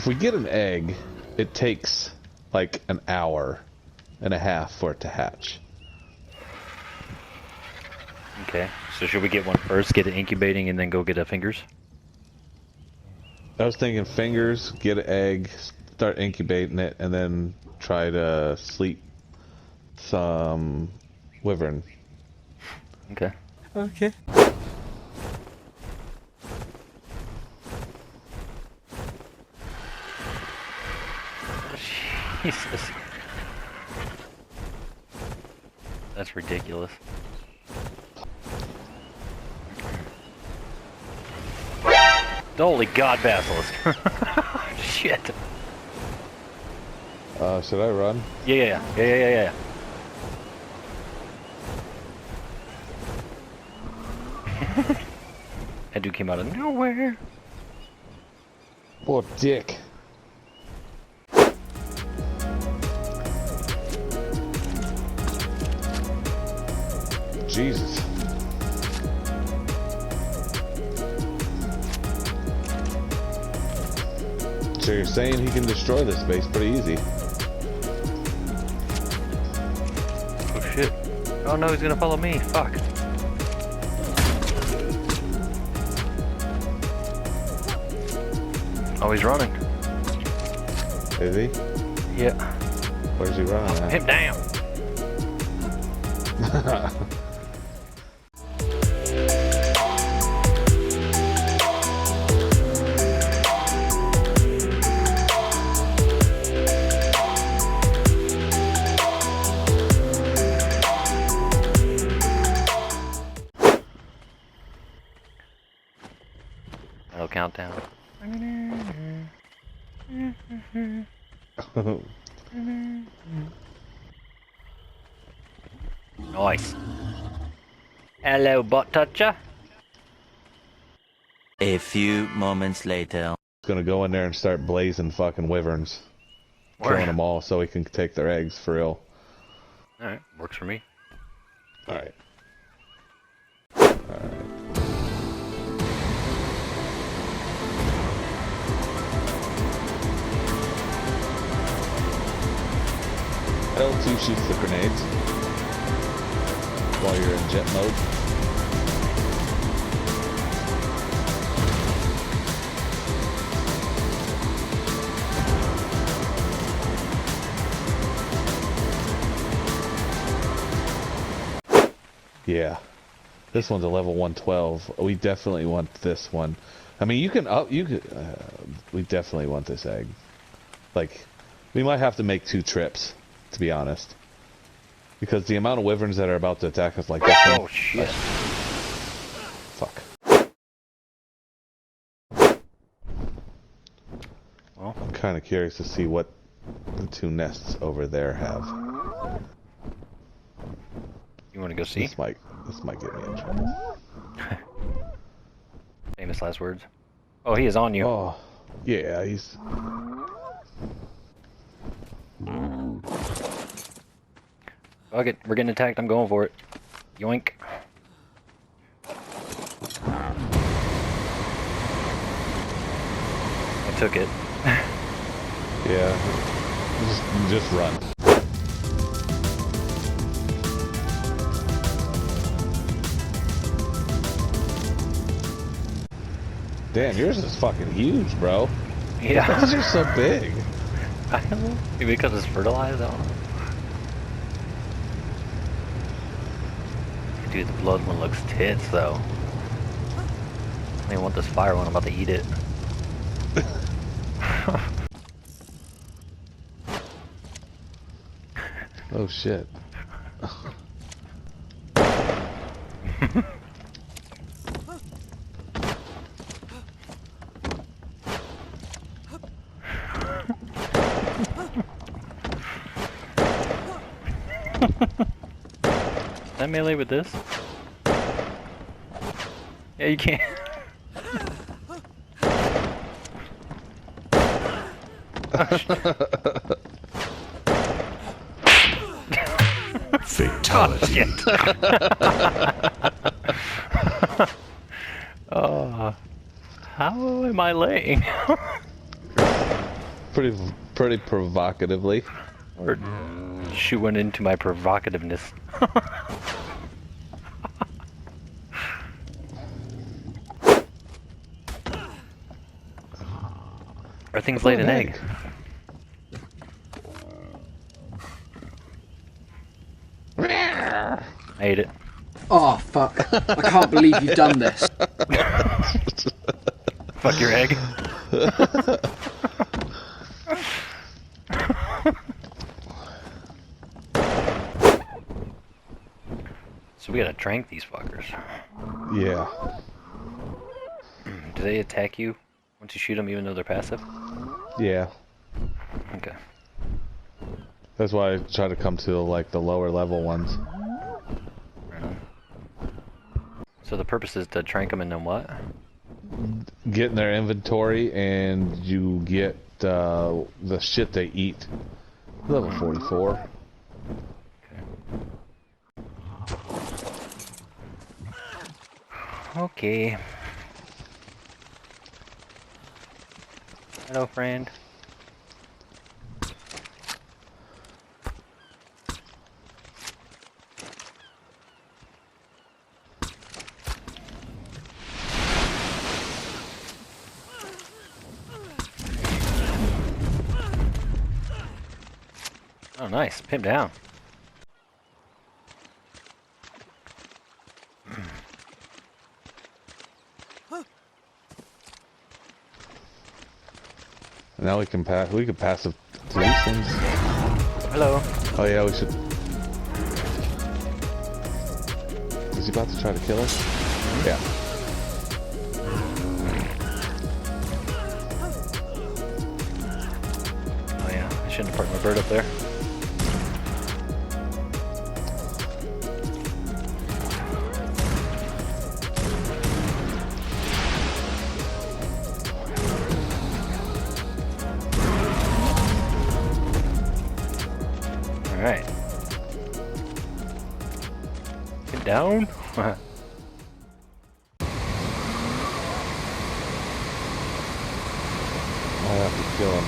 If we get an egg, it takes like an hour and a half for it to hatch. Okay, so should we get one first, get it incubating, and then go get the fingers? I was thinking fingers, get an egg, start incubating it, and then try to sleep some wyvern. Okay. Okay. Jesus. That's ridiculous. Holy God, Basilisk. Shit. Should I run? Yeah. That dude came out of nowhere. Poor dick. Jesus. So you're saying he can destroy this base pretty easy? Oh shit. Oh no, he's gonna follow me. Fuck. Oh, he's running. Is he? Yeah. Where's he running at? Him down. Little countdown. Nice. Hello, bot toucher. A few moments later. Gonna go in there and start blazing fucking wyverns. Killing them all so he can take their eggs for real. Alright, works for me. Alright. L2 shoots the grenades while you're in jet mode. Yeah, this one's a level 112. We definitely want this one. I mean, you could. We definitely want this egg. Like, we might have to make 2 trips, to be honest, because the amount of wyverns that are about to attack us like this. Oh shit! Fuck. Well, I'm kind of curious to see what the 2 nests over there have. you want to go see? This might get me in trouble. Famous last words. Oh, he is on you. Oh, yeah, he's. Fuck it, we're getting attacked. I'm going for it. Yoink. I took it. Yeah, just run. Damn, yours is fucking huge, bro. Yeah. Why is yours so big? I don't know. Maybe because it's fertilized. I don't know. Dude, the blood one looks tits, though. I don't even want this fire one. I'm about to eat it. Oh shit. Can I melee with this? Yeah, you can. Fatality. Oh, how am I laying? Pretty provocatively. Or shoot one into my provocativeness. Are things laid an egg? I ate it. Oh, fuck. I can't believe you've done this. Fuck your egg. So we gotta trank these fuckers. Yeah. Do they attack you once you shoot them even though they're passive? Yeah. Okay. That's why I try to come to like the lower level ones. Right on. So the purpose is to trank them and then what? Get in their inventory and you get the shit they eat. Level 44. Okay. Hello, friend. Oh, nice. Pimp down. Now we can pass. We could pass these things. Hello. Oh yeah, we should. Is he about to try to kill us? Yeah. Oh yeah, I shouldn't have parked my bird up there. Alright. Get down. I have to kill him.